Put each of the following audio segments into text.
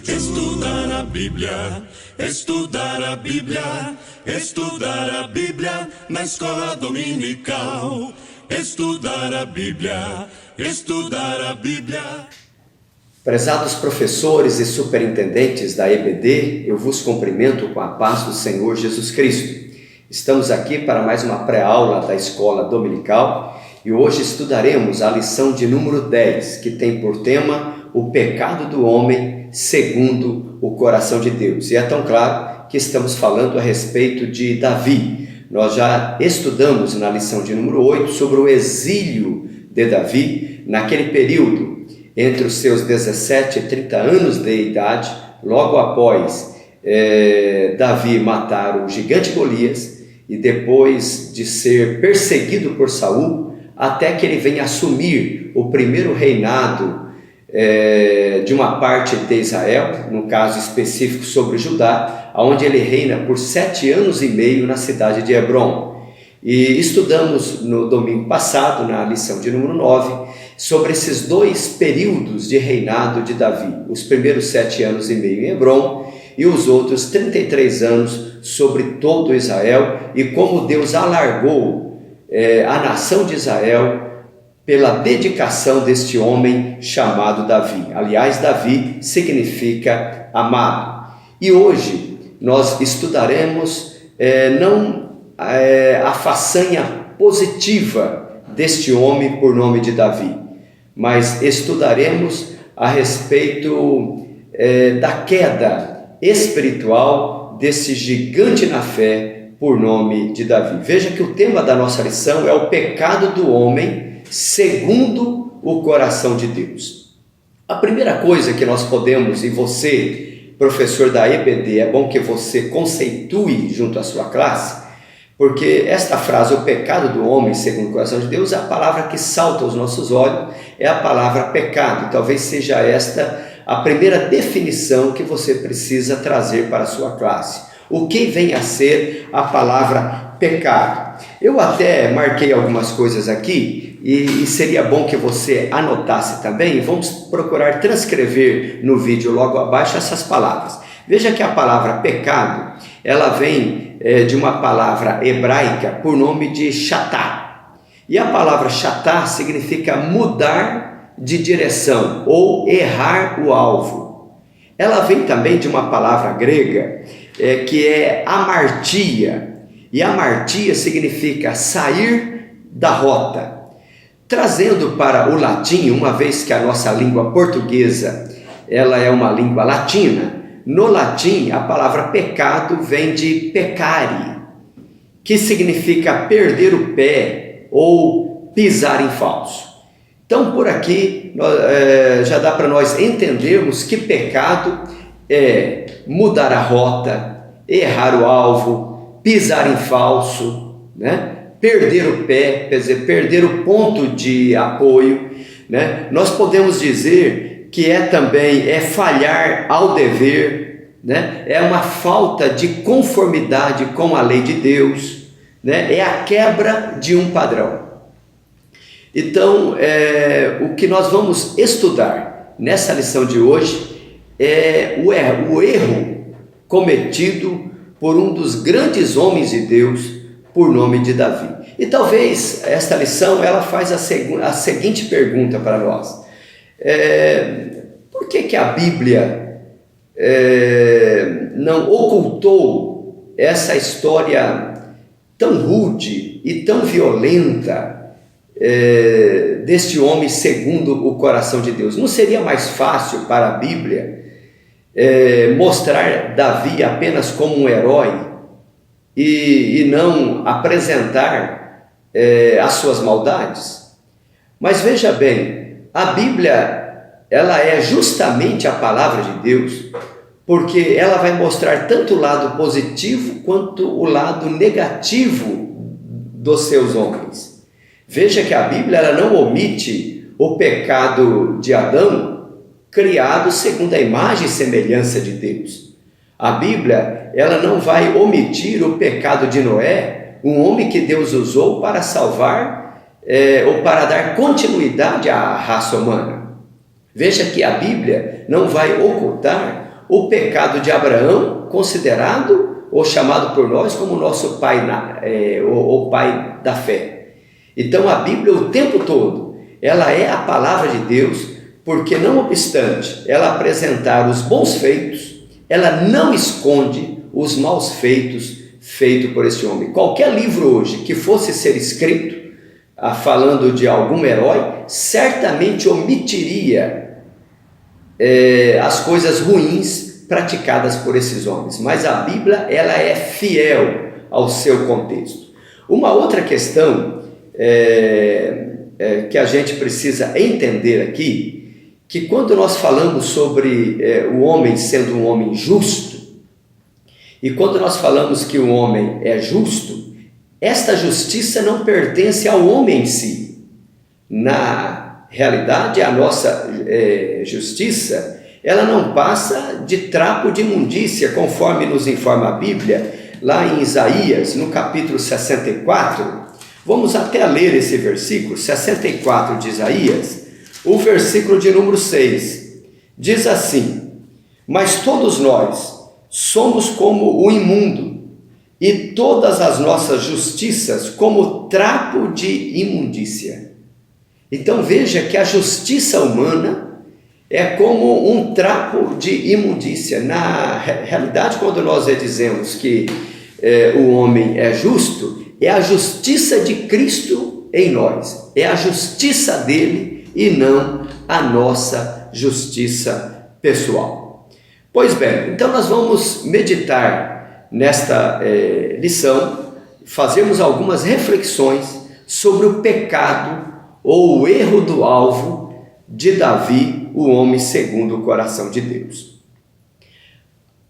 Estudar a Bíblia, estudar a Bíblia, estudar a Bíblia na escola dominical. Estudar a Bíblia, estudar a Bíblia. Prezados professores e superintendentes da EBD, eu vos cumprimento com a paz do Senhor Jesus Cristo. Estamos aqui para mais uma pré-aula da escola dominical e hoje estudaremos a lição de número 10, que tem por tema o pecado do homem segundo o coração de Deus. E é tão claro que estamos falando a respeito de Davi. Nós já estudamos na lição de número 8 sobre o exílio de Davi, naquele período entre os seus 17 e 30 anos de idade, logo após Davi matar o gigante Golias e depois de ser perseguido por Saul, até que ele venha assumir o primeiro reinado de uma parte de Israel, no caso específico sobre Judá, onde ele reina por 7 anos e meio na cidade de Hebrom. E estudamos no domingo passado, na lição de número 9, sobre esses dois períodos de reinado de Davi, os primeiros 7 anos e meio em Hebrom e os outros 33 anos sobre todo Israel, e como Deus alargou a nação de Israel pela dedicação deste homem chamado Davi. Aliás, Davi significa amado. E hoje nós estudaremos a façanha positiva deste homem por nome de Davi, mas estudaremos a respeito da queda espiritual desse gigante na fé por nome de Davi. Veja que o tema da nossa lição é o pecado do homem segundo o coração de Deus. A primeira coisa que nós podemos, e você, professor da EBD, é bom que você conceitue junto à sua classe, porque esta frase, o pecado do homem segundo o coração de Deus, é a palavra que salta aos nossos olhos, é a palavra pecado. Talvez seja esta a primeira definição que você precisa trazer para a sua classe. O que vem a ser a palavra pecado? Eu até marquei algumas coisas aqui e seria bom que você anotasse também. Vamos procurar transcrever no vídeo logo abaixo essas palavras. Veja que a palavra pecado, ela vem de uma palavra hebraica por nome de chatá. E a palavra chatá significa mudar de direção ou errar o alvo. Ela vem também de uma palavra grega que é amartia. E amartia significa sair da rota. Trazendo para o latim, uma vez que a nossa língua portuguesa ela é uma língua latina, no latim, a palavra pecado vem de peccare, que significa perder o pé ou pisar em falso. Então, por aqui, já dá para nós entendermos que pecado é mudar a rota, errar o alvo, pisar em falso, né? Perder o pé, quer dizer, perder o ponto de apoio, né? Nós podemos dizer que também falhar ao dever, né? É uma falta de conformidade com a lei de Deus, né? É a quebra de um padrão. Então, o que nós vamos estudar nessa lição de hoje é o erro cometido por um dos grandes homens de Deus por nome de Davi. E talvez esta lição ela faz a seguinte pergunta para nós. Por que a Bíblia não ocultou essa história tão rude e tão violenta deste homem segundo o coração de Deus? Não seria mais fácil para a Bíblia mostrar Davi apenas como um herói e não apresentar as suas maldades? Mas veja bem, a Bíblia ela é justamente a palavra de Deus, porque ela vai mostrar tanto o lado positivo quanto o lado negativo dos seus homens. Veja que a Bíblia ela não omite o pecado de Adão, criado segundo a imagem e semelhança de Deus. A Bíblia ela não vai omitir o pecado de Noé, um homem que Deus usou para salvar ou para dar continuidade à raça humana. Veja que a Bíblia não vai ocultar o pecado de Abraão, considerado ou chamado por nós como nosso pai, o pai da fé. Então a Bíblia o tempo todo, ela é a palavra de Deus, porque não obstante ela apresentar os bons feitos, ela não esconde os maus feitos por esse homem. Qualquer livro hoje que fosse ser escrito, falando de algum herói, certamente omitiria as coisas ruins praticadas por esses homens, mas a Bíblia ela é fiel ao seu contexto. Uma outra questão que a gente precisa entender aqui, que quando nós falamos sobre o homem sendo um homem justo, e quando nós falamos que o homem é justo, esta justiça não pertence ao homem em si. Na realidade, a nossa justiça, ela não passa de trapo de imundícia, conforme nos informa a Bíblia, lá em Isaías, no capítulo 64. Vamos até ler esse versículo, 64 de Isaías, o versículo de número 6. Diz assim: mas todos nós somos como o imundo, e todas as nossas justiças como trapo de imundícia. Então veja que a justiça humana é como um trapo de imundícia. Na realidade, quando nós dizemos que o homem é justo, é a justiça de Cristo em nós, é a justiça dele e não a nossa justiça pessoal. Pois bem, então nós vamos meditar nesta lição, fazermos algumas reflexões sobre o pecado ou o erro do alvo de Davi, o homem segundo o coração de Deus.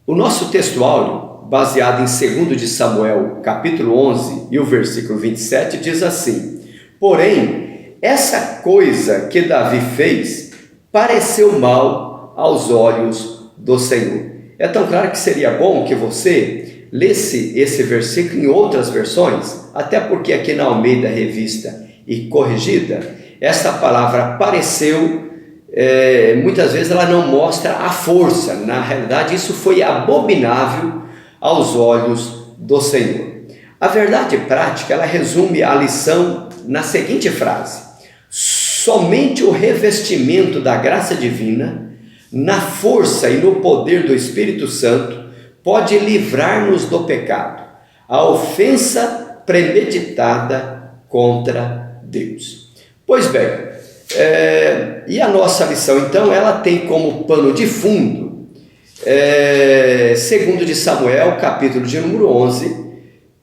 O nosso texto áureo, baseado em 2 de Samuel, capítulo 11 e o versículo 27, diz assim: porém, essa coisa que Davi fez pareceu mal aos olhos do Senhor. É tão claro que seria bom que você lesse esse versículo em outras versões, até porque aqui na Almeida Revista e Corrigida, essa palavra pareceu, muitas vezes ela não mostra a força. Na realidade, isso foi abominável aos olhos do Senhor. A verdade prática, ela resume a lição na seguinte frase: somente o revestimento da graça divina, na força e no poder do Espírito Santo, pode livrar-nos do pecado, a ofensa premeditada contra Deus. Pois bem, e a nossa lição então, ela tem como pano de fundo 2 de Samuel, capítulo de número 11,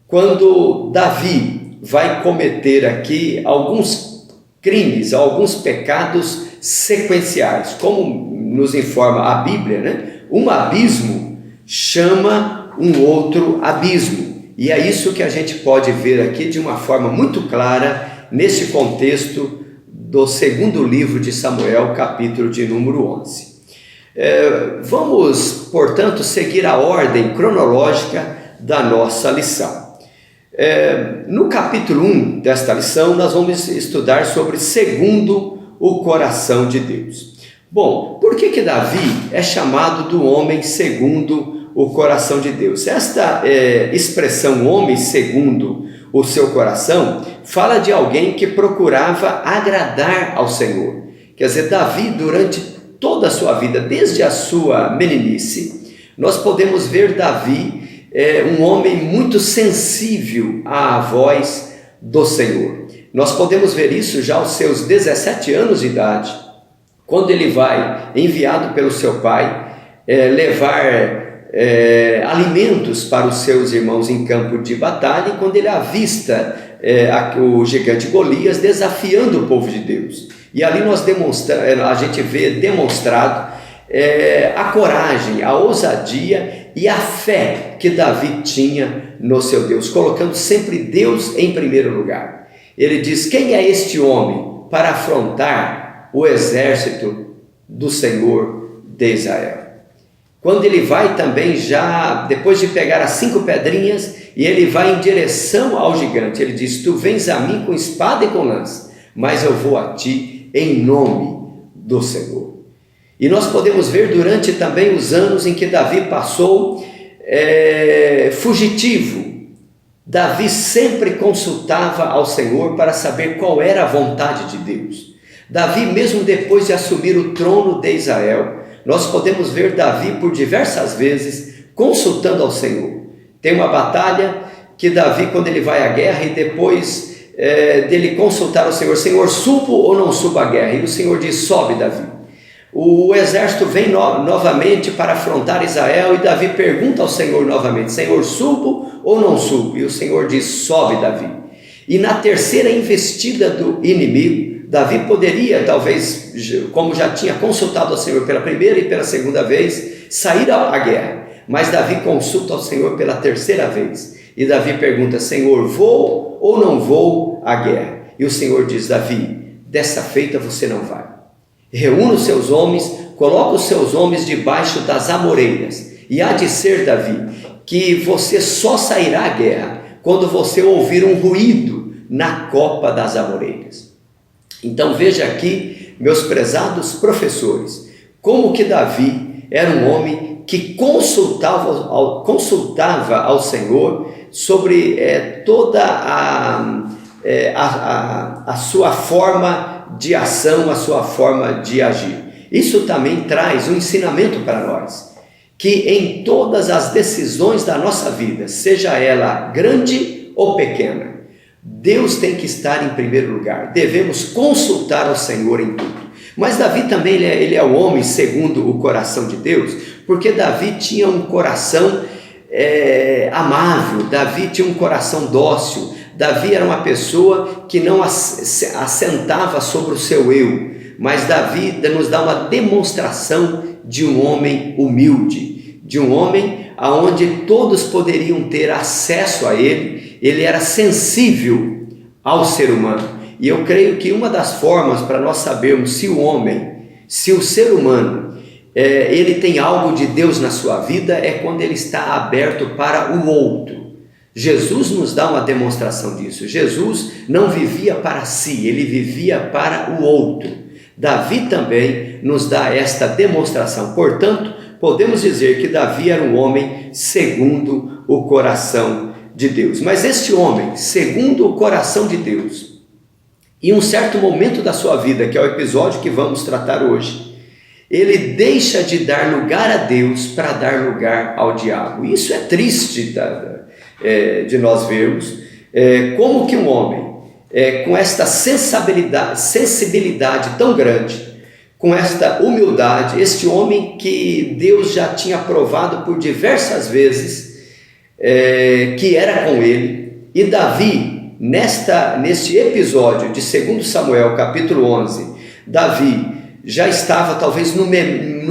quando Davi vai cometer aqui alguns crimes, alguns pecados sequenciais. Como nos informa a Bíblia, né? Um abismo chama um outro abismo. E é isso que a gente pode ver aqui de uma forma muito clara nesse contexto do segundo livro de Samuel, capítulo de número 11. Vamos, portanto, seguir a ordem cronológica da nossa lição. No capítulo 1 desta lição, nós vamos estudar sobre segundo o coração de Deus. Bom, por que Davi é chamado do homem segundo o coração de Deus? Esta expressão homem segundo o seu coração fala de alguém que procurava agradar ao Senhor. Quer dizer, Davi, durante toda a sua vida, desde a sua meninice, nós podemos ver Davi um homem muito sensível à voz do Senhor. Nós podemos ver isso já aos seus 17 anos de idade, quando ele vai, enviado pelo seu pai, levar alimentos para os seus irmãos em campo de batalha, e quando ele avista o gigante Golias desafiando o povo de Deus. E ali a gente vê demonstrado a coragem, a ousadia e a fé que Davi tinha no seu Deus, colocando sempre Deus em primeiro lugar. Ele diz: quem é este homem para afrontar o exército do Senhor de Israel? quando ele vai também já, depois de pegar as 5 pedrinhas, e ele vai em direção ao gigante, ele diz: tu vens a mim com espada e com lança, mas eu vou a ti em nome do Senhor. E nós podemos ver durante também os anos em que Davi passou fugitivo. Davi sempre consultava ao Senhor para saber qual era a vontade de Deus. Davi, mesmo depois de assumir o trono de Israel, nós podemos ver Davi por diversas vezes consultando ao Senhor. Tem uma batalha que Davi, quando ele vai à guerra, e depois dele consultar ao Senhor: Senhor, subo ou não subo à guerra? E o Senhor diz: sobe, Davi. O exército vem novamente para afrontar Israel, e Davi pergunta ao Senhor novamente: Senhor, subo ou não subo? E o Senhor diz: sobe, Davi. E na terceira investida do inimigo, Davi poderia, talvez, como já tinha consultado ao Senhor pela primeira e pela segunda vez, sair à guerra. Mas Davi consulta ao Senhor pela terceira vez. E Davi pergunta: Senhor, vou ou não vou à guerra? E o Senhor diz: Davi, dessa feita você não vai. Reúna os seus homens, coloca os seus homens debaixo das amoreiras. E há de ser, Davi, que você só sairá à guerra quando você ouvir um ruído na copa das amoreiras. Então veja aqui, meus prezados professores, como que Davi era um homem que consultava ao Senhor sobre toda a sua forma de ação, a sua forma de agir. Isso também traz um ensinamento para nós, que em todas as decisões da nossa vida, seja ela grande ou pequena, Deus tem que estar em primeiro lugar. Devemos consultar ao Senhor em tudo. Mas Davi também ele é o homem segundo o coração de Deus, porque Davi tinha um coração amável, Davi tinha um coração dócil. Davi era uma pessoa que não assentava sobre o seu eu, mas Davi nos dá uma demonstração de um homem humilde, de um homem aonde todos poderiam ter acesso a ele. Ele era sensível ao ser humano. E eu creio que uma das formas para nós sabermos se o ser humano, ele tem algo de Deus na sua vida, é quando ele está aberto para o outro. Jesus nos dá uma demonstração disso. Jesus não vivia para si, ele vivia para o outro. Davi também nos dá esta demonstração. Portanto, podemos dizer que Davi era um homem segundo o coração de Deus. Mas este homem, segundo o coração de Deus, em um certo momento da sua vida, que é o episódio que vamos tratar hoje, ele deixa de dar lugar a Deus para dar lugar ao diabo. Isso é triste de nós vermos como que um homem com esta sensibilidade tão grande, com esta humildade, este homem que Deus já tinha provado por diversas vezes que era com ele. E Davi, neste episódio de 2 Samuel capítulo 11, Davi já estava talvez no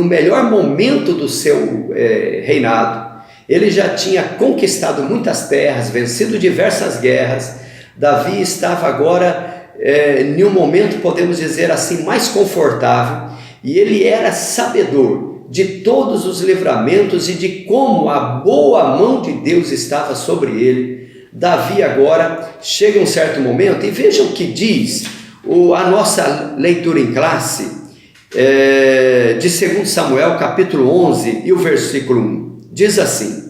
melhor momento do seu reinado. Ele já tinha conquistado muitas terras, vencido diversas guerras. Davi estava agora em um momento, podemos dizer assim, mais confortável, e ele era sabedor de todos os livramentos e de como a boa mão de Deus estava sobre ele. Davi agora chega um certo momento, e veja o que diz a nossa leitura em classe de 2 Samuel capítulo 11 e o versículo 1. Diz assim: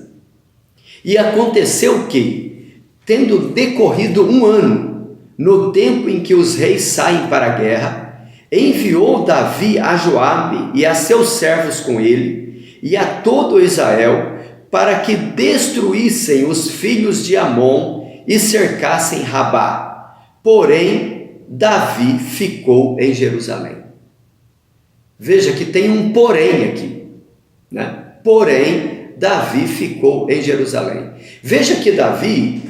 e aconteceu que, tendo decorrido 1 ano, no tempo em que os reis saem para a guerra, enviou Davi a Joabe e a seus servos com ele, e a todo Israel, para que destruíssem os filhos de Amon e cercassem Rabá. Porém, Davi ficou em Jerusalém. Veja que tem um porém aqui, né? Porém, Davi ficou em Jerusalém. Veja que Davi,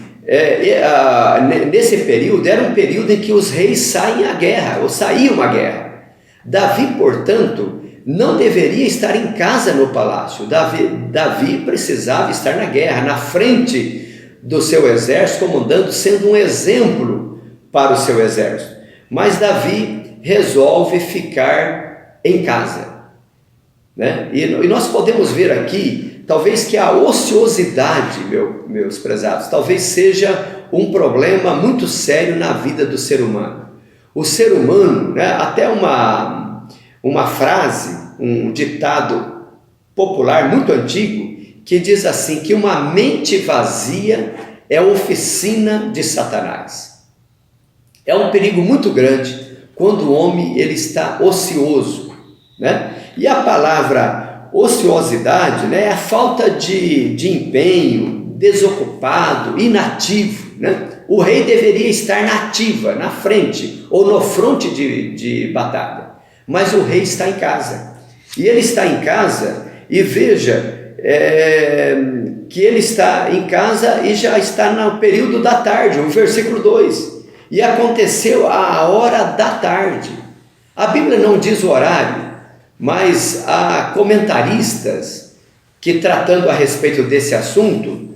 nesse período, era um período em que os reis saem à guerra, ou saíam à guerra. Davi, portanto, não deveria estar em casa no palácio. Davi precisava estar na guerra, na frente do seu exército, comandando, sendo um exemplo para o seu exército. Mas Davi resolve ficar em casa. né? E nós podemos ver aqui, talvez que a ociosidade, meus prezados, talvez seja um problema muito sério na vida do ser humano. O ser humano, né, até uma frase, um ditado popular muito antigo, que diz assim, que uma mente vazia é oficina de Satanás. É um perigo muito grande quando o homem ele está ocioso, né? E a palavra ociosidade, né, é a falta de empenho, desocupado, inativo, né? O rei deveria estar na ativa, na frente ou no fronte de batalha, mas o rei está em casa. E ele está em casa e veja que ele está em casa e já está no período da tarde, o versículo 2. E aconteceu a hora da tarde. A Bíblia não diz o horário, mas há comentaristas que, tratando a respeito desse assunto,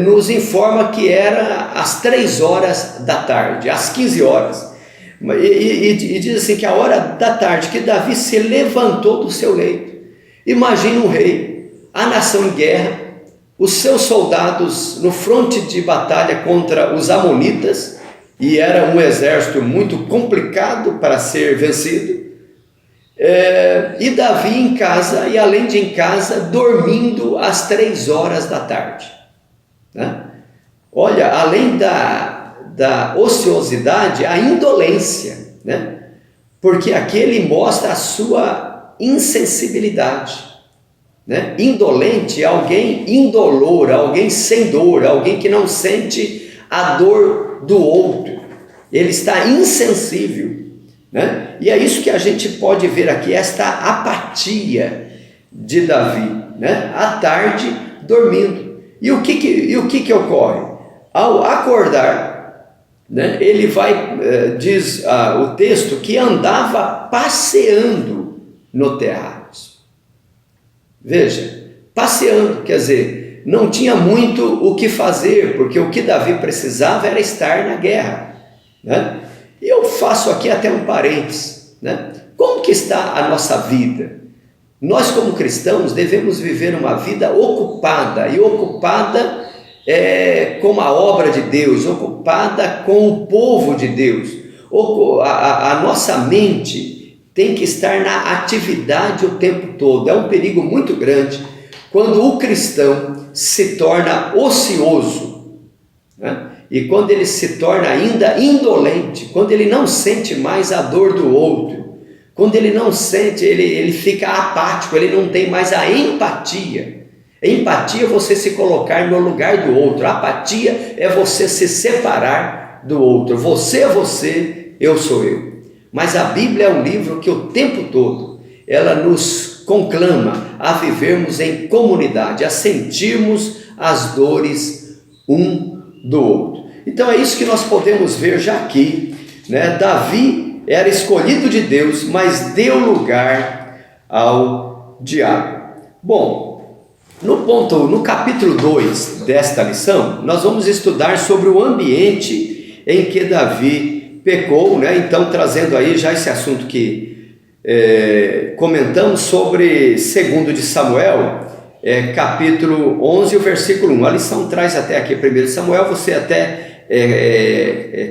nos informa que era às 3 horas da tarde, às 15 horas. E diz assim que a hora da tarde que Davi se levantou do seu leito. Imagina um rei, a nação em guerra, os seus soldados no fronte de batalha contra os amonitas, e era um exército muito complicado para ser vencido, e Davi em casa, e além de em casa, dormindo às 3 horas da tarde, né? Olha, além da ociosidade, a indolência, né? Porque aqui ele mostra a sua insensibilidade, né? Indolente é alguém indolor, alguém sem dor, alguém que não sente a dor do outro, ele está insensível, né? E é isso que a gente pode ver aqui, esta apatia de Davi, né? À tarde dormindo. E o que ocorre? Ao acordar, né, ele vai, diz o texto, que andava passeando no terraço. Veja, passeando, quer dizer, não tinha muito o que fazer, porque o que Davi precisava era estar na guerra, né? E eu faço aqui até um parênteses, né? Como que está a nossa vida? Nós como cristãos devemos viver uma vida ocupada, e ocupada com a obra de Deus, ocupada com o povo de Deus. A nossa mente tem que estar na atividade o tempo todo. É um perigo muito grande quando o cristão se torna ocioso, né? E quando ele se torna ainda indolente, quando ele não sente mais a dor do outro, quando ele não sente, ele fica apático, ele não tem mais a empatia. Empatia é você se colocar no lugar do outro, a apatia é você se separar do outro. Você é você, eu sou eu. Mas a Bíblia é um livro que o tempo todo ela nos conclama a vivermos em comunidade, a sentirmos as dores um do outro. Então é isso que nós podemos ver já aqui, né? Davi era escolhido de Deus, mas deu lugar ao diabo. Bom, no capítulo 2 desta lição, nós vamos estudar sobre o ambiente em que Davi pecou, né? Então trazendo aí já esse assunto que comentamos sobre 2 de Samuel, capítulo 11, o versículo 1. A lição traz até aqui 1 Samuel, você até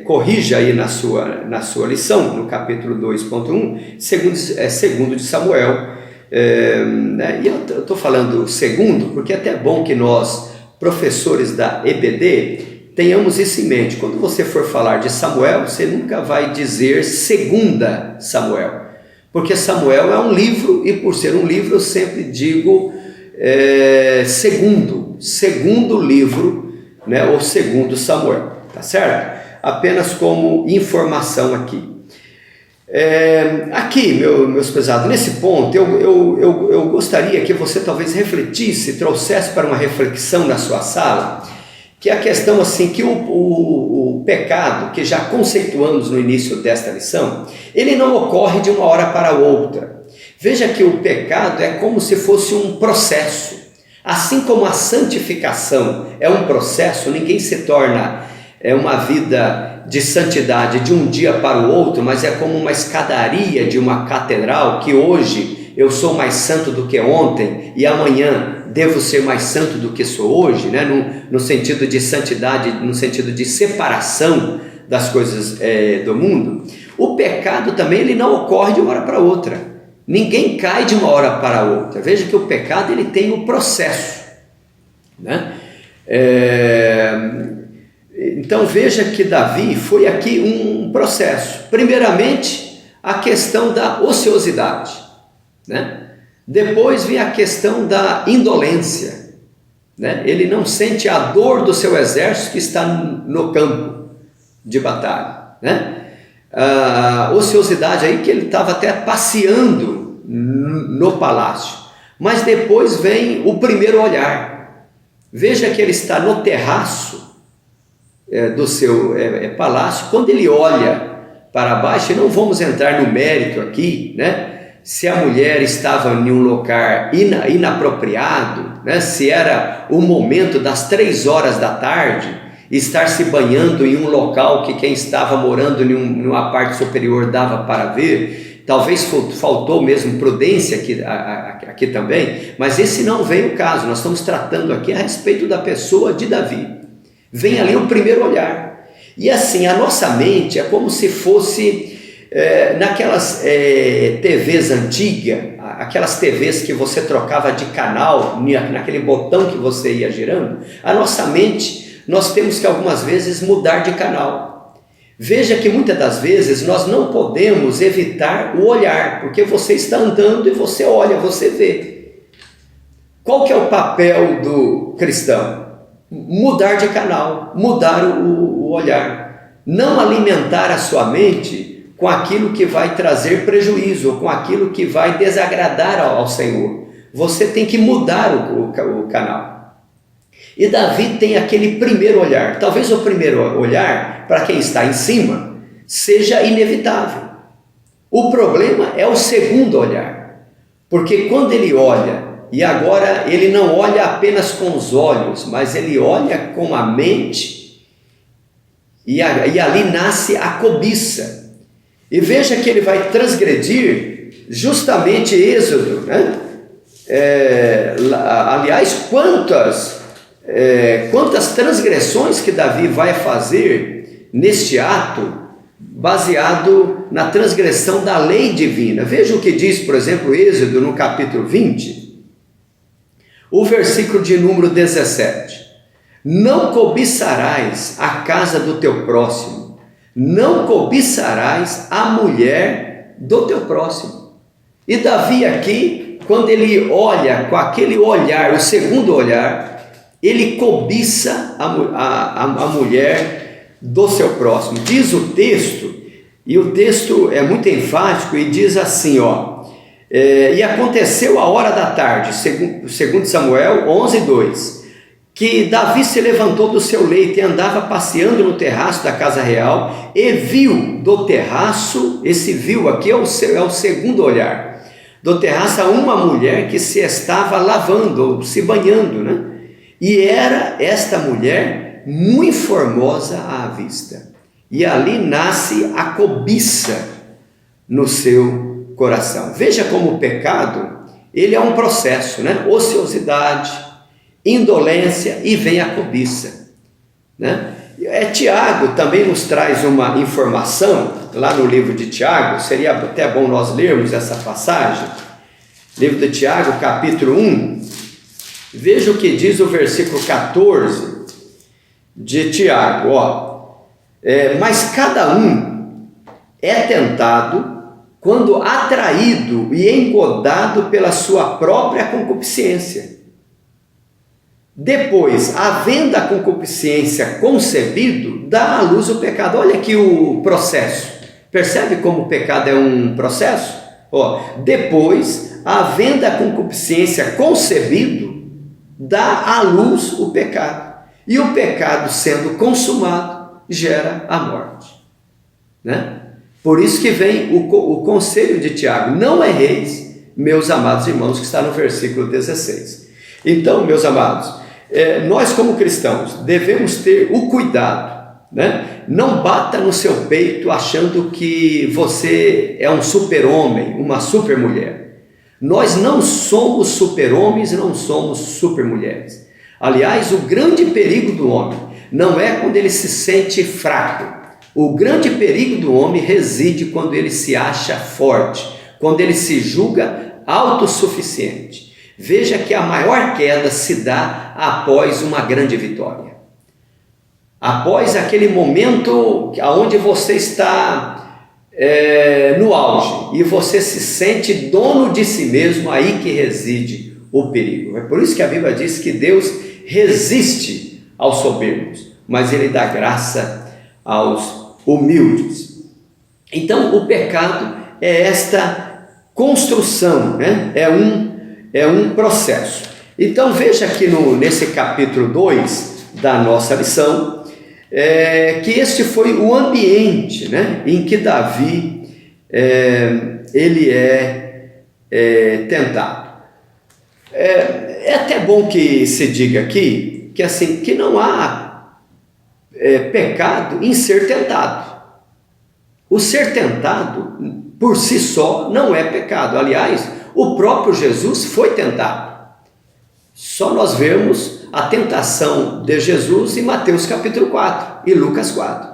corrija aí na sua lição, no capítulo 2.1, 2 de Samuel. Né? E eu estou falando segundo, porque é até bom que nós, professores da EBD, tenhamos isso em mente. Quando você for falar de Samuel, você nunca vai dizer 2 Samuel, porque Samuel é um livro, e por ser um livro eu sempre digo segundo livro, né, ou 2 Samuel, tá certo? Apenas como informação aqui. Aqui, meus pesados, nesse ponto eu gostaria que você talvez refletisse, trouxesse para uma reflexão na sua sala, que é a questão assim, que o pecado, que já conceituamos no início desta lição, ele não ocorre de uma hora para outra. Veja que o pecado é como se fosse um processo. Assim como a santificação é um processo, ninguém se torna uma vida de santidade de um dia para o outro, mas é como uma escadaria de uma catedral que hoje eu sou mais santo do que ontem e amanhã devo ser mais santo do que sou hoje, né? No sentido de santidade, no sentido de separação das coisas do mundo. O pecado também ele não ocorre de uma hora para outra. Ninguém cai de uma hora para outra. Veja que o pecado ele tem um processo, né? Então veja que Davi foi aqui um processo. Primeiramente, a questão da ociosidade, né? Depois vem a questão da indolência, né? Ele não sente a dor do seu exército que está no campo de batalha, né? A ociosidade aí que ele estava até passeando no palácio. Mas depois vem o primeiro olhar. Veja que ele está no terraço do seu palácio. Quando ele olha para baixo, e não vamos entrar no mérito aqui, né? Se a mulher estava em um lugar inapropriado, né? Se era o momento das 3 horas da tarde, estar se banhando em um local que quem estava morando numa parte superior dava para ver. Talvez faltou mesmo prudência aqui também, mas esse não vem o caso. Nós estamos tratando aqui a respeito da pessoa de Davi. Vem ali o primeiro olhar. E assim, a nossa mente é como se fosse naquelas TVs antigas, aquelas TVs que você trocava de canal, naquele botão que você ia girando. A nossa mente, nós temos que algumas vezes mudar de canal. Veja que muitas das vezes nós não podemos evitar o olhar, porque você está andando e você olha, você vê. Qual que é o papel do cristão? Mudar de canal, mudar o olhar. Não alimentar a sua mente com aquilo que vai trazer prejuízo, ou com aquilo que vai desagradar ao Senhor. Você tem que mudar o canal. E Davi tem aquele primeiro olhar. Talvez o primeiro olhar, para quem está em cima, seja inevitável. O problema é o segundo olhar. Porque quando ele olha, e agora ele não olha apenas com os olhos, mas ele olha com a mente, e ali nasce a cobiça. E veja que ele vai transgredir justamente Êxodo, né? Aliás, quantas transgressões que Davi vai fazer neste ato, baseado na transgressão da lei divina. Veja o que diz, por exemplo, Êxodo no capítulo 20, o versículo de número 17. Não cobiçarás a casa do teu próximo, não cobiçarás a mulher do teu próximo. E Davi aqui, quando ele olha com aquele olhar, o segundo olhar, ele cobiça a mulher do seu próximo. Diz o texto, e o texto é muito enfático, e diz assim, e aconteceu a hora da tarde, segundo Samuel 11:2, que Davi se levantou do seu leito e andava passeando no terraço da casa real, e viu do terraço, esse viu aqui é o segundo olhar, do terraço uma mulher que se estava lavando, ou se banhando, né? E era esta mulher muito formosa à vista. E ali nasce a cobiça no seu coração. Veja como o pecado, ele é um processo, né? Ociosidade, indolência e vem a cobiça, né? Tiago também nos traz uma informação, lá no livro de Tiago, seria até bom nós lermos essa passagem, livro de Tiago, capítulo 1, veja o que diz o versículo 14 de Tiago, mas cada um é tentado quando atraído e engodado pela sua própria concupiscência. Depois, havendo a concupiscência concebido, dá à luz o pecado. Olha aqui o processo. Percebe como o pecado é um processo? Depois, havendo a concupiscência concebido, dá à luz o pecado. E o pecado sendo consumado, gera a morte, né? Por isso que vem o conselho de Tiago: não erreis, meus amados irmãos, que está no versículo 16. Então, meus amados, nós como cristãos devemos ter o cuidado, né? Não bata no seu peito achando que você é um super-homem, uma super-mulher. Nós não somos super-homens e não somos super-mulheres. Aliás, o grande perigo do homem não é quando ele se sente fraco. O grande perigo do homem reside quando ele se acha forte, quando ele se julga autossuficiente. Veja que a maior queda se dá após uma grande vitória. Após aquele momento onde você está no auge e você se sente dono de si mesmo, aí que reside o perigo. É por isso que a Bíblia diz que Deus resiste aos soberbos, mas Ele dá graça aos humildes. Então o pecado é esta construção, né? É um processo. Então veja aqui nesse capítulo 2 da nossa lição, que este foi o ambiente, né, em que Davi ele é tentado. É até bom que se diga aqui que, assim, que não há pecado em ser tentado. O ser tentado por si só não é pecado. Aliás, o próprio Jesus foi tentado. Só nós vemos a tentação de Jesus em Mateus capítulo 4 e Lucas 4.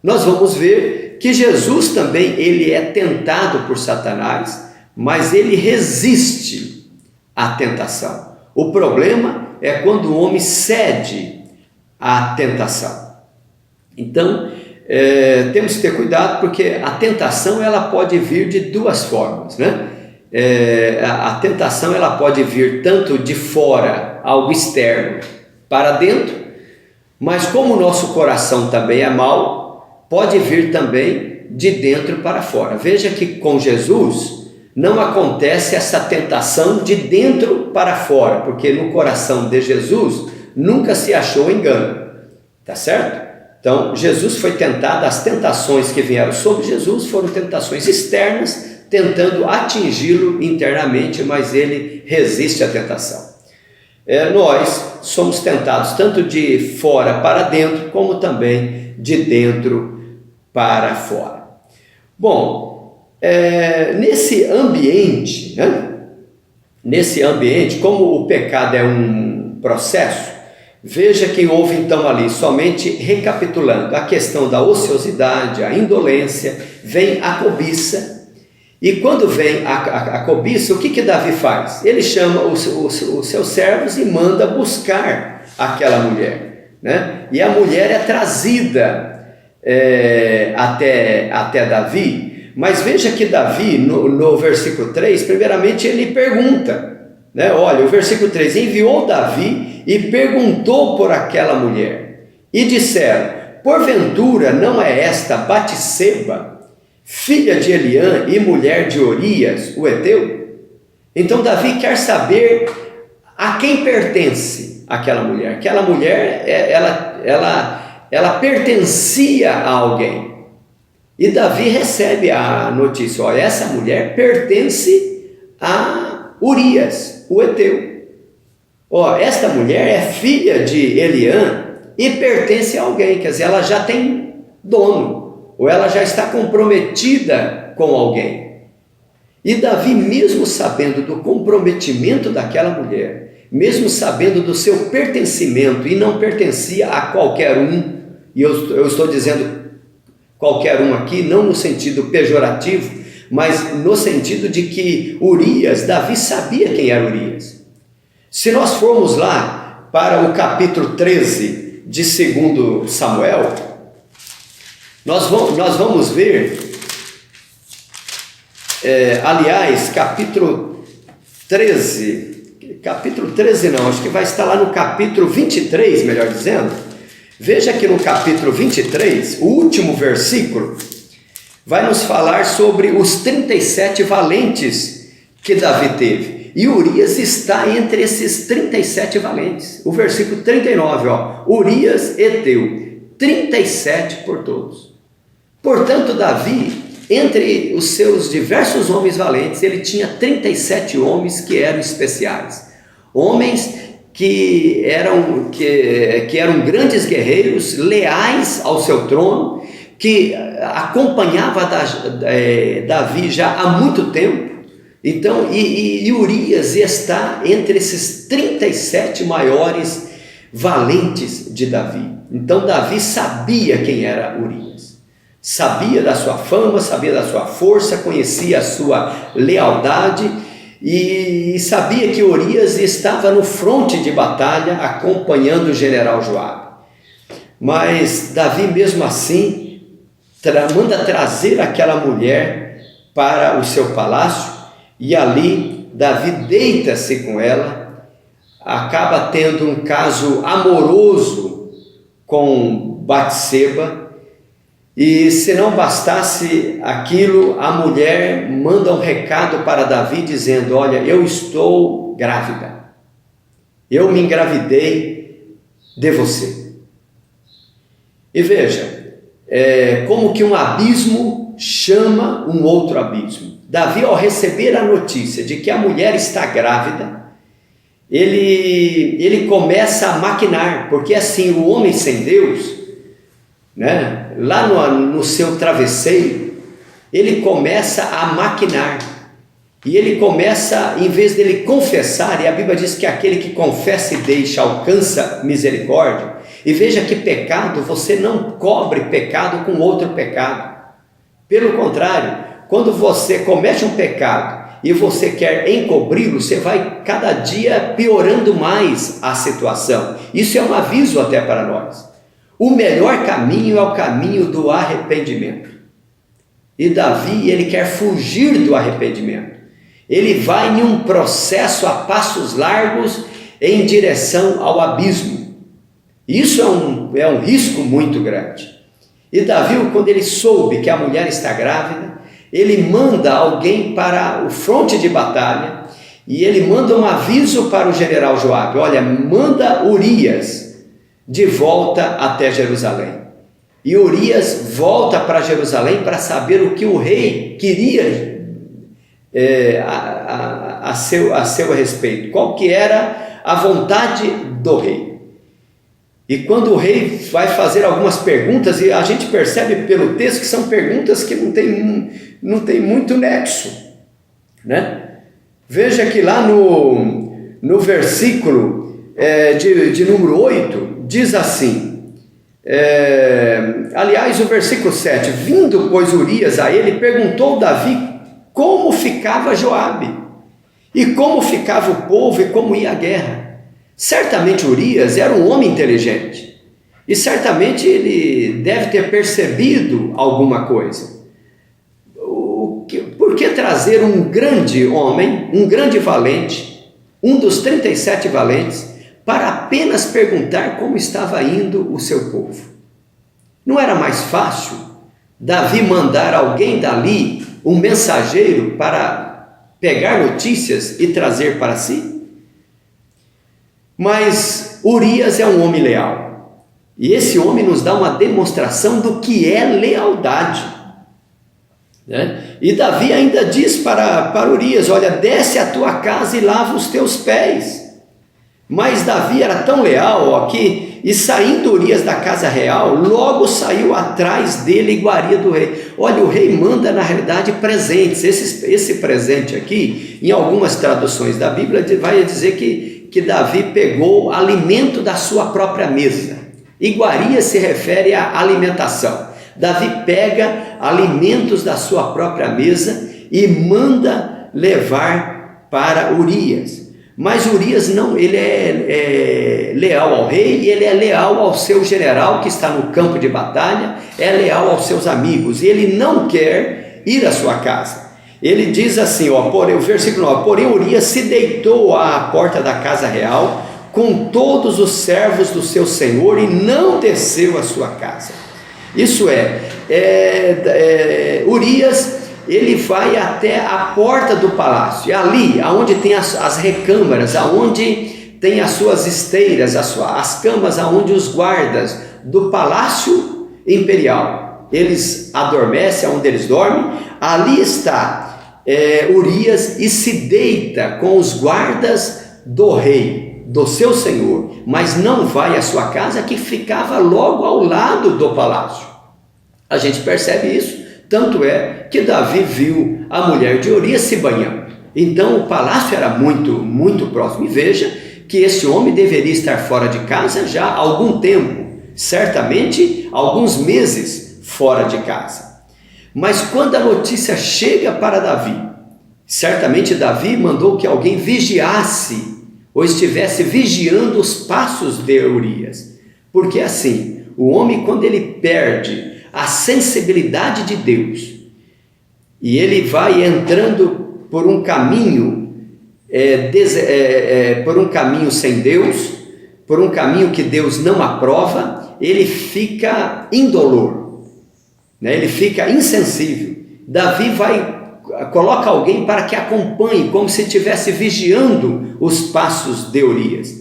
Nós vamos ver que Jesus também ele é tentado por Satanás, mas ele resiste à tentação. O problema é quando o homem cede à tentação. Então, temos que ter cuidado, porque a tentação ela pode vir de duas formas, né? A tentação ela pode vir tanto de fora, algo externo, para dentro, mas como o nosso coração também é mau, pode vir também de dentro para fora. Veja que com Jesus não acontece essa tentação de dentro para fora, porque no coração de Jesus nunca se achou engano, tá certo? Então Jesus foi tentado, as tentações que vieram sobre Jesus foram tentações externas, tentando atingi-lo internamente, mas ele resiste à tentação. Nós somos tentados tanto de fora para dentro, como também de dentro para fora. Bom, nesse ambiente, né? Nesse ambiente, como o pecado é um processo, veja que houve então ali, somente recapitulando, a questão da ociosidade, a indolência, vem a cobiça. E quando vem a cobiça, o que Davi faz? Ele chama os seus servos e manda buscar aquela mulher, né? E a mulher é trazida até Davi. Mas veja que Davi, no versículo 3, primeiramente ele pergunta, né? Olha, o versículo 3, enviou Davi e perguntou por aquela mulher. E disseram, porventura não é esta Batseba, filha de Eliã e mulher de Urias, o heteu? Então Davi quer saber a quem pertence aquela mulher. Aquela mulher, ela pertencia a alguém. E Davi recebe a notícia, olha, essa mulher pertence a Urias, o heteu. Esta mulher é filha de Eliã e pertence a alguém, quer dizer, ela já tem dono, ou ela já está comprometida com alguém. E Davi, mesmo sabendo do comprometimento daquela mulher, mesmo sabendo do seu pertencimento, e não pertencia a qualquer um, e eu estou dizendo qualquer um aqui, não no sentido pejorativo, mas no sentido de que Urias, Davi sabia quem era Urias. Se nós formos lá para o capítulo 13 de 2 Samuel, nós vamos ver, aliás, capítulo 13 não, acho que vai estar lá no capítulo 23, melhor dizendo. Veja que no capítulo 23, o último versículo, vai nos falar sobre os 37 valentes que Davi teve. E Urias está entre esses 37 valentes. O versículo 39, Urias heteu, 37 por todos. Portanto, Davi, entre os seus diversos homens valentes, ele tinha 37 homens que eram especiais. Homens que eram grandes guerreiros, leais ao seu trono, que acompanhava Davi já há muito tempo, Então, e Urias está entre esses 37 maiores valentes de Davi. Então Davi sabia quem era Urias, sabia da sua fama, sabia da sua força, conhecia a sua lealdade e sabia que Urias estava no fronte de batalha acompanhando o general Joabe. Mas Davi mesmo assim manda trazer aquela mulher para o seu palácio e ali Davi deita-se com ela, acaba tendo um caso amoroso com Batseba, e se não bastasse aquilo, a mulher manda um recado para Davi dizendo: olha, eu estou grávida, eu me engravidei de você. E veja, como que um abismo chama um outro abismo. Davi, ao receber a notícia de que a mulher está grávida, ele começa a maquinar, porque assim, o homem sem Deus, né, lá no seu travesseiro, ele começa a maquinar, e ele começa, em vez dele confessar, e a Bíblia diz que aquele que confessa e deixa alcança misericórdia, e veja que pecado, você não cobre pecado com outro pecado, pelo contrário, quando você comete um pecado e você quer encobri-lo, você vai cada dia piorando mais a situação. Isso é um aviso até para nós. O melhor caminho é o caminho do arrependimento. E Davi, ele quer fugir do arrependimento. Ele vai em um processo a passos largos em direção ao abismo. Isso é um risco muito grande. E Davi, quando ele soube que a mulher está grávida, ele manda alguém para o fronte de batalha e ele manda um aviso para o general Joabe: olha, manda Urias de volta até Jerusalém. E Urias volta para Jerusalém para saber o que o rei queria a seu respeito, qual que era a vontade do rei. E quando o rei vai fazer algumas perguntas, e a gente percebe pelo texto que são perguntas que não tem muito nexo, né? Veja que lá no versículo de número 8, diz assim, aliás, o versículo 7, vindo pois Urias a ele, perguntou Davi como ficava Joabe, e como ficava o povo, e como ia a guerra. Certamente Urias era um homem inteligente, e certamente ele deve ter percebido alguma coisa. Por que trazer um grande homem, um grande valente, um dos 37 valentes, para apenas perguntar como estava indo o seu povo? Não era mais fácil Davi mandar alguém dali, um mensageiro, para pegar notícias e trazer para si? Mas Urias é um homem leal, e esse homem nos dá uma demonstração do que é lealdade, né? E Davi ainda diz para Urias: olha, desce a tua casa e lava os teus pés. Mas Davi era tão leal que, e saindo Urias da casa real, logo saiu atrás dele iguaria do rei. Olha, o rei manda na realidade presentes. Esse presente aqui, em algumas traduções da Bíblia, vai dizer que Davi pegou alimento da sua própria mesa. Iguaria se refere à alimentação. Davi pega alimentos da sua própria mesa e manda levar para Urias. Mas Urias não, ele é leal ao rei, e ele é leal ao seu general que está no campo de batalha, é leal aos seus amigos, e ele não quer ir à sua casa. Ele diz assim, o versículo 9, porém Urias se deitou à porta da casa real com todos os servos do seu senhor e não desceu à sua casa. Isso Urias, ele vai até a porta do palácio, ali onde tem as recâmaras, aonde tem as suas esteiras, as camas aonde os guardas do palácio imperial, eles adormecem, onde eles dormem, ali está Urias, e se deita com os guardas do rei, do seu senhor, mas não vai à sua casa, que ficava logo ao lado do palácio. A gente percebe isso, tanto é que Davi viu a mulher de Urias se banhando. Então o palácio era muito próximo. E veja que esse homem deveria estar fora de casa já há algum tempo, certamente alguns meses fora de casa. Mas quando a notícia chega para Davi, certamente Davi mandou que alguém vigiasse ou estivesse vigiando os passos de Urias. Porque assim, o homem, quando ele perde a sensibilidade de Deus e ele vai entrando por um caminho por um caminho sem Deus, por um caminho que Deus não aprova, ele fica indolor, né? Ele fica insensível. Davi coloca alguém para que acompanhe, como se estivesse vigiando os passos de Urias.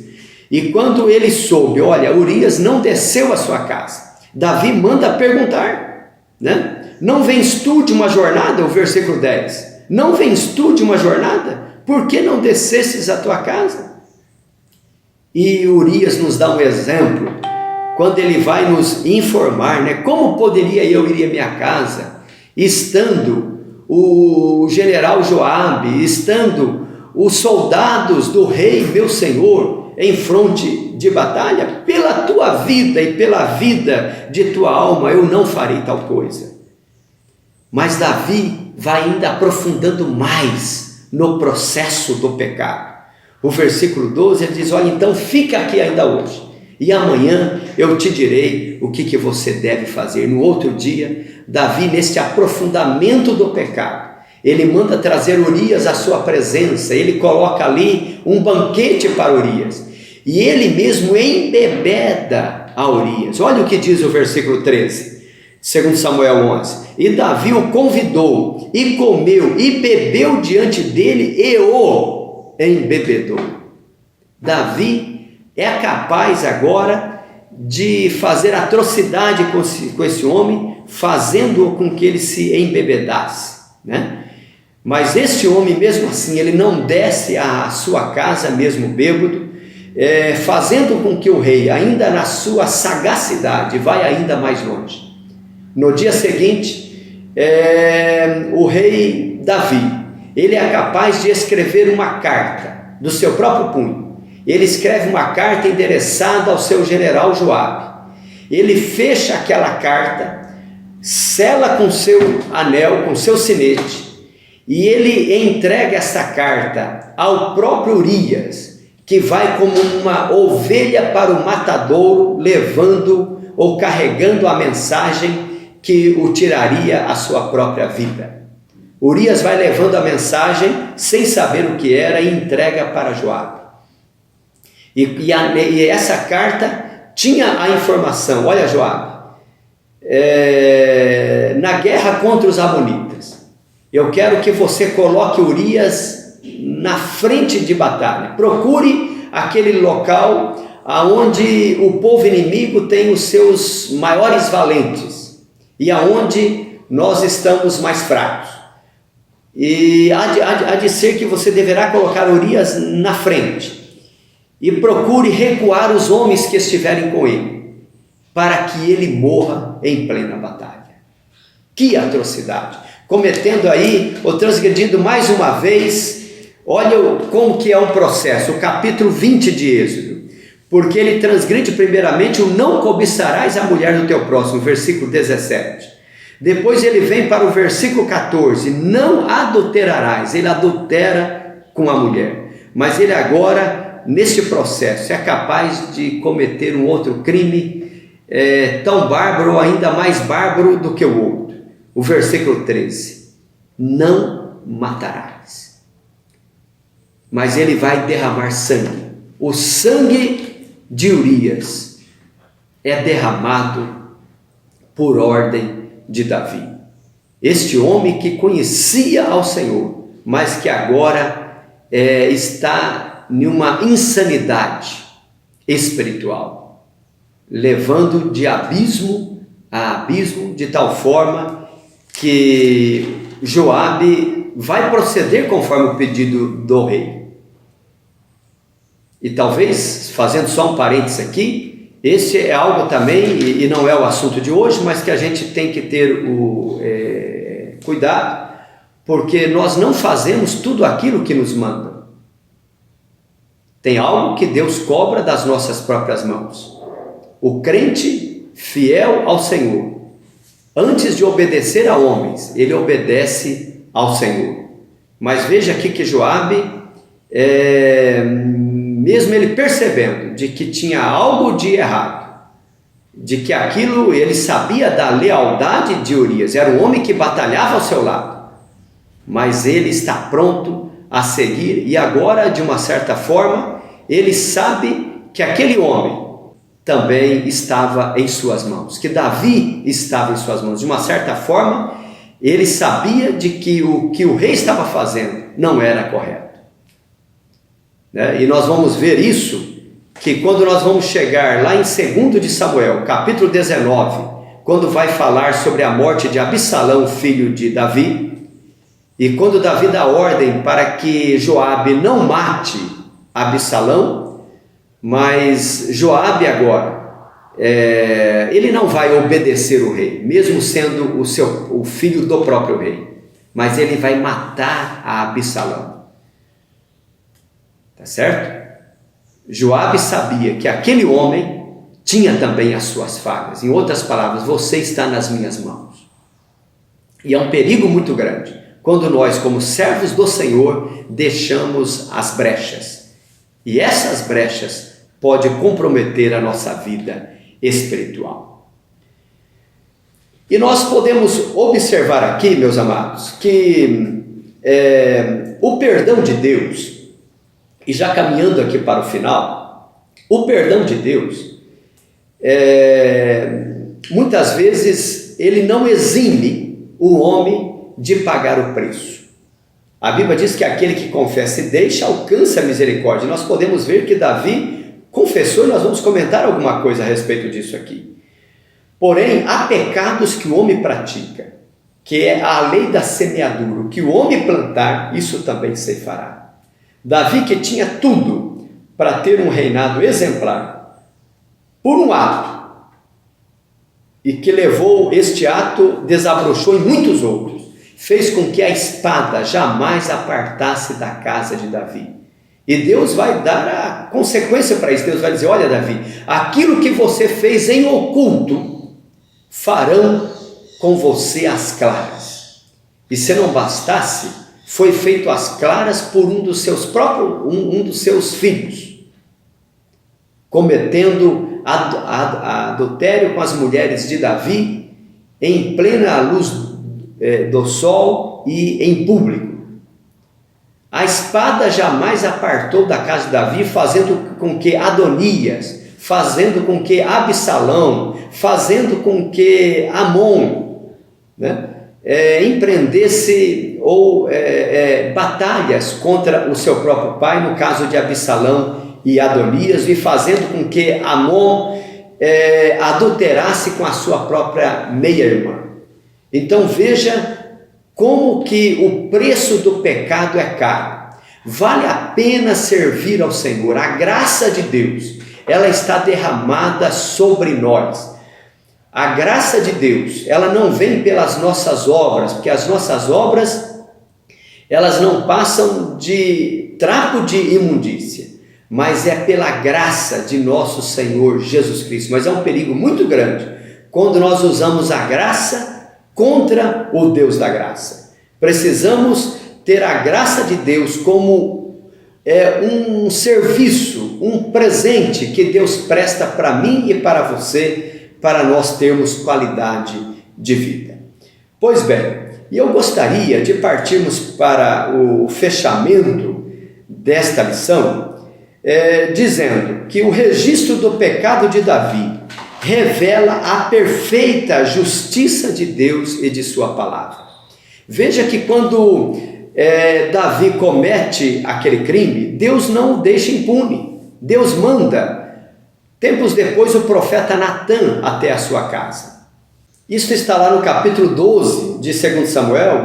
E quando ele soube, olha, Urias não desceu à sua casa, Davi manda perguntar, né? Não vens tu de uma jornada? O versículo 10. Não vens tu de uma jornada? Por que não descesses à tua casa? E Urias nos dá um exemplo, quando ele vai nos informar, né? Como poderia eu ir à minha casa, estando o general Joabe, estando os soldados do rei, meu senhor, em fronte de batalha? Pela tua vida e pela vida de tua alma, eu não farei tal coisa. Mas Davi vai ainda aprofundando mais no processo do pecado. O versículo 12, ele diz, olha, então fica aqui ainda hoje, e amanhã eu te direi o que você deve fazer. No outro dia, Davi, neste aprofundamento do pecado, ele manda trazer Urias à sua presença, ele coloca ali um banquete para Urias, e ele mesmo embebeda a Urias. Olha o que diz o versículo 13, segundo Samuel 11, e Davi o convidou, e comeu, e bebeu diante dele, e o embebedou. Davi é capaz agora de fazer atrocidade com esse homem, fazendo-o com que ele se embebedasse, né? Mas esse homem, mesmo assim, ele não desce à sua casa, mesmo bêbado, fazendo com que o rei, ainda na sua sagacidade, vai ainda mais longe. No dia seguinte, o rei Davi, ele é capaz de escrever uma carta do seu próprio punho. Ele escreve uma carta endereçada ao seu general Joabe. Ele fecha aquela carta, sela com seu anel, com seu sinete, e ele entrega essa carta ao próprio Urias, que vai como uma ovelha para o matadouro, levando ou carregando a mensagem que o tiraria a sua própria vida. Urias vai levando a mensagem sem saber o que era e entrega para Joabe. E essa carta tinha a informação, olha Joabe, na guerra contra os amonitas, eu quero que você coloque Urias na frente de batalha, procure aquele local onde o povo inimigo tem os seus maiores valentes e aonde nós estamos mais fracos. E há de ser que você deverá colocar Urias na frente e procure recuar os homens que estiverem com ele, para que ele morra em plena batalha. Que atrocidade! Cometendo aí, ou transgredindo mais uma vez, olha como que é um processo, o capítulo 20 de Êxodo, porque ele transgride primeiramente o não cobiçarás a mulher do teu próximo, versículo 17. Depois ele vem para o versículo 14, não adulterarás, ele adultera com a mulher, mas ele agora, neste processo, é capaz de cometer um outro crime, tão bárbaro ou ainda mais bárbaro do que o outro. O versículo 13, não matarás, mas ele vai derramar sangue. O sangue de Urias é derramado por ordem de Davi, este homem que conhecia ao Senhor, mas que agora está em uma insanidade espiritual, levando de abismo a abismo, de tal forma que Joabe vai proceder conforme o pedido do rei. E talvez, fazendo só um parênteses aqui, esse é algo também, e não é o assunto de hoje, mas que a gente tem que ter o cuidado, porque nós não fazemos tudo aquilo que nos mandam. Tem algo que Deus cobra das nossas próprias mãos. O crente fiel ao Senhor, antes de obedecer a homens, ele obedece ao Senhor. Mas veja aqui que Joabe, mesmo ele percebendo de que tinha algo de errado, de que aquilo, ele sabia da lealdade de Urias, era um homem que batalhava ao seu lado, mas ele está pronto a seguir, e agora, de uma certa forma, ele sabe que aquele homem também estava em suas mãos, que Davi estava em suas mãos. De uma certa forma, ele sabia de que o que o rei estava fazendo não era correto. E nós vamos ver isso, que quando nós vamos chegar lá em 2 de Samuel, capítulo 19, quando vai falar sobre a morte de Absalão, filho de Davi, e quando Davi dá ordem para que Joabe não mate Absalão, mas Joabe agora, ele não vai obedecer o rei, mesmo sendo o filho do próprio rei, mas ele vai matar a Absalão. Tá certo? Joabe sabia que aquele homem tinha também as suas falhas. Em outras palavras, você está nas minhas mãos. E é um perigo muito grande quando nós, como servos do Senhor, deixamos as brechas. E essas brechas podem comprometer a nossa vida espiritual. E nós podemos observar aqui, meus amados, que o perdão de Deus, e já caminhando aqui para o final, o perdão de Deus, muitas vezes, ele não exime o homem de pagar o preço. A Bíblia diz que aquele que confessa e deixa alcança a misericórdia. Nós podemos ver que Davi confessou, e nós vamos comentar alguma coisa a respeito disso aqui. Porém, há pecados que o homem pratica, que é a lei da semeadura. O que o homem plantar, isso também ceifará. Davi, que tinha tudo para ter um reinado exemplar, por um ato, e que levou este ato, desabrochou em muitos outros, fez com que a espada jamais apartasse da casa de Davi. E Deus vai dar a consequência para isso. Deus vai dizer: olha, Davi, aquilo que você fez em oculto, farão com você às claras. E se não bastasse, foi feito às claras por um dos seus filhos, cometendo adultério com as mulheres de Davi, em plena luz do sol e em público. A espada jamais apartou da casa de Davi, fazendo com que Adonias, fazendo com que Absalão, fazendo com que Amon, empreendesse batalhas contra o seu próprio pai, no caso de Absalão e Adonias, e fazendo com que Amon adulterasse com a sua própria meia-irmã. Então veja como que o preço do pecado é caro. Vale a pena servir ao Senhor. A graça de Deus, ela está derramada sobre nós. A graça de Deus, ela não vem pelas nossas obras, porque as nossas obras, elas não passam de trapo de imundícia, mas é pela graça de nosso Senhor Jesus Cristo. Mas é um perigo muito grande quando nós usamos a graça contra o Deus da graça. Precisamos ter a graça de Deus como um serviço, um presente que Deus presta para mim e para você, para nós termos qualidade de vida. Pois bem, e eu gostaria de partirmos para o fechamento desta lição, dizendo que o registro do pecado de Davi revela a perfeita justiça de Deus e de sua palavra. Veja que quando Davi comete aquele crime, Deus não o deixa impune. Deus manda, tempos depois, o profeta Natã até a sua casa. Isso está lá no capítulo 12 de 2 Samuel,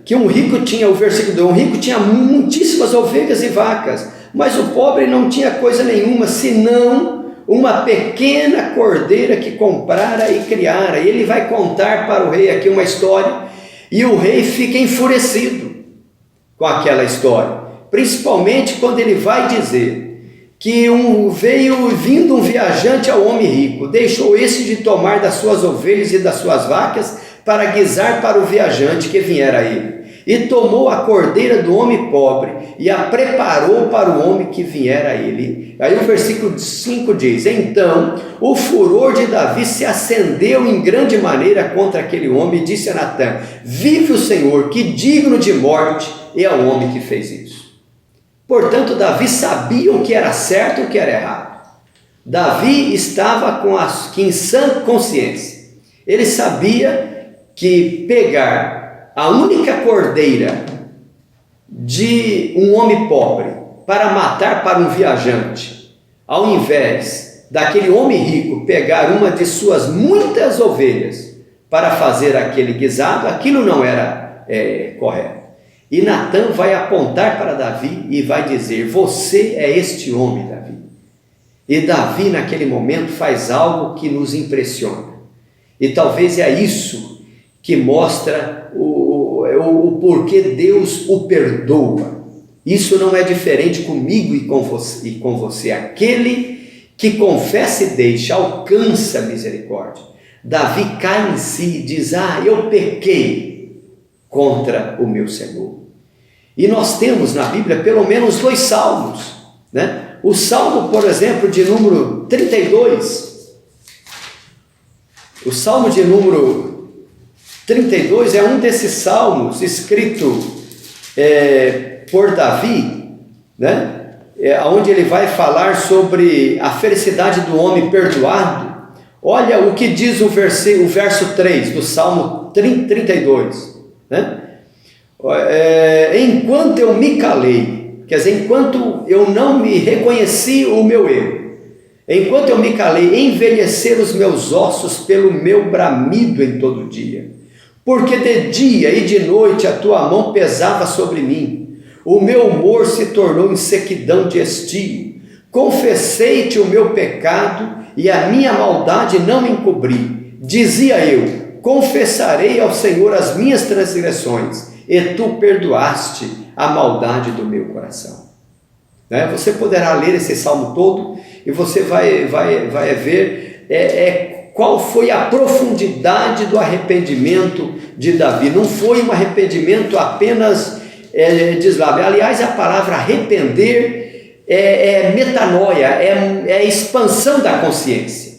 que um rico tinha, o versículo 2, um rico tinha muitíssimas ovelhas e vacas, mas o pobre não tinha coisa nenhuma, senão uma pequena cordeira que comprara e criara. E ele vai contar para o rei aqui uma história, E o rei fica enfurecido com aquela história, principalmente quando ele vai dizer que vindo um viajante ao homem rico, deixou esse de tomar das suas ovelhas e das suas vacas para guisar para o viajante que viera a ele. E tomou a cordeira do homem pobre e a preparou para o homem que viera a ele. Aí o versículo 5 diz: então o furor de Davi se acendeu em grande maneira contra aquele homem e disse a Natã: vive o Senhor, que digno de morte é o homem que fez isso. Portanto, Davi sabia o que era certo e o que era errado. Davi estava em sã consciência. Ele sabia que pegar a única cordeira de um homem pobre para matar para um viajante, ao invés daquele homem rico pegar uma de suas muitas ovelhas para fazer aquele guisado, aquilo não era correto. E Natã vai apontar para Davi e vai dizer: você é este homem, Davi. E Davi naquele momento faz algo que nos impressiona. E talvez é isso que mostra o porquê Deus o perdoa. Isso não é diferente comigo e com você. Aquele que confessa e deixa alcança a misericórdia. Davi cai em si e diz: eu pequei contra o meu Senhor. E nós temos na Bíblia pelo menos 2 salmos, né? O salmo, por exemplo, de número 32. O salmo de número 32 é um desses salmos escrito por Davi, né? Onde ele vai falar sobre a felicidade do homem perdoado. Olha o que diz o verso 3 do Salmo 32, né? Enquanto eu me calei, quer dizer, enquanto eu não me reconheci o meu erro, enquanto eu me calei, envelhecer os meus ossos pelo meu bramido em todo dia, porque de dia e de noite a tua mão pesava sobre mim, o meu humor se tornou em sequidão de estio. Confessei-te o meu pecado e a minha maldade não encobri. Dizia eu: confessarei ao Senhor as minhas transgressões, e tu perdoaste a maldade do meu coração. Você poderá ler esse salmo todo e você vai ver qual foi a profundidade do arrependimento de Davi. Não foi um arrependimento apenas deslábio. Aliás, a palavra arrepender é metanoia, é expansão da consciência.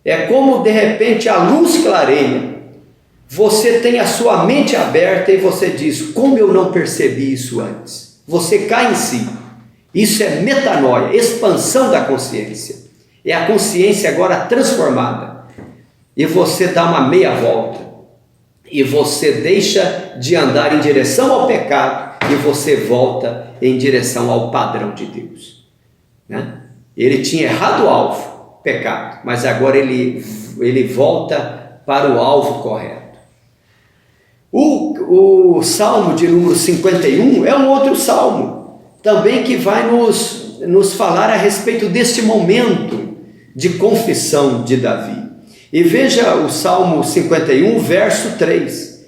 É como de repente a luz clareia, você tem a sua mente aberta e você diz: como eu não percebi isso antes? Você cai em si. Isso é metanoia, expansão da consciência. É a consciência agora transformada. E você dá uma meia volta. E você deixa de andar em direção ao pecado e você volta em direção ao padrão de Deus, né? Ele tinha errado o alvo, pecado, mas agora ele volta para o alvo correto. O salmo de número 51 é um outro salmo, também que vai nos falar a respeito deste momento de confissão de Davi. E veja o Salmo 51, verso 3,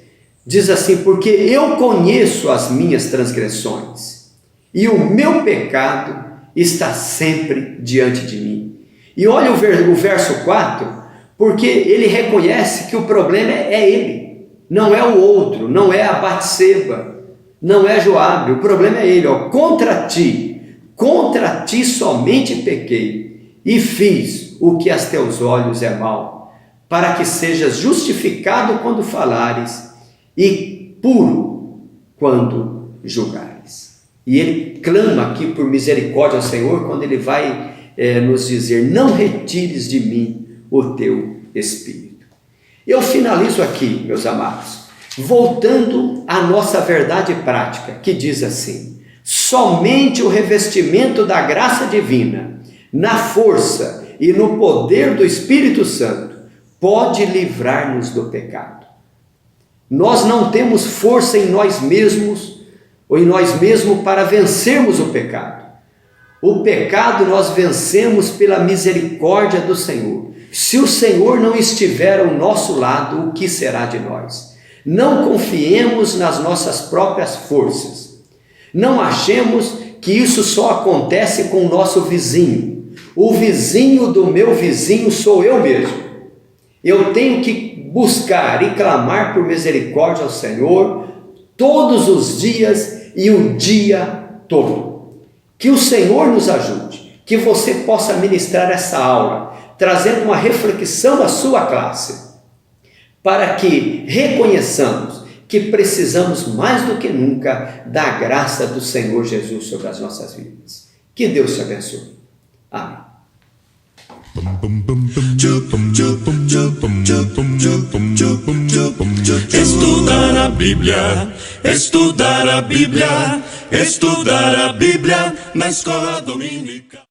diz assim: porque eu conheço as minhas transgressões, e o meu pecado está sempre diante de mim. E olha o verso 4, porque ele reconhece que o problema é ele, não é o outro, não é a Batseba, não é Joabe, o problema é ele. Contra ti somente pequei, e fiz o que aos teus olhos é mal, para que sejas justificado quando falares e puro quando julgares. E ele clama aqui por misericórdia ao Senhor quando ele vai nos dizer: não retires de mim o teu Espírito. Eu finalizo aqui, meus amados, voltando à nossa verdade prática, que diz assim: somente o revestimento da graça divina, na força e no poder do Espírito Santo, pode livrar-nos do pecado. Nós não temos força em nós mesmos ou em nós mesmos para vencermos o pecado. O pecado nós vencemos pela misericórdia do Senhor. Se o Senhor não estiver ao nosso lado, o que será de nós? Não confiemos nas nossas próprias forças. Não achemos que isso só acontece com o nosso vizinho. O vizinho do meu vizinho sou eu mesmo. Eu tenho que buscar e clamar por misericórdia ao Senhor todos os dias e o dia todo. Que o Senhor nos ajude, que você possa ministrar essa aula, trazendo uma reflexão à sua classe, para que reconheçamos que precisamos mais do que nunca da graça do Senhor Jesus sobre as nossas vidas. Que Deus te abençoe. Amém. Estudar a Bíblia, estudar a Bíblia, estudar a Bíblia na escola dominical.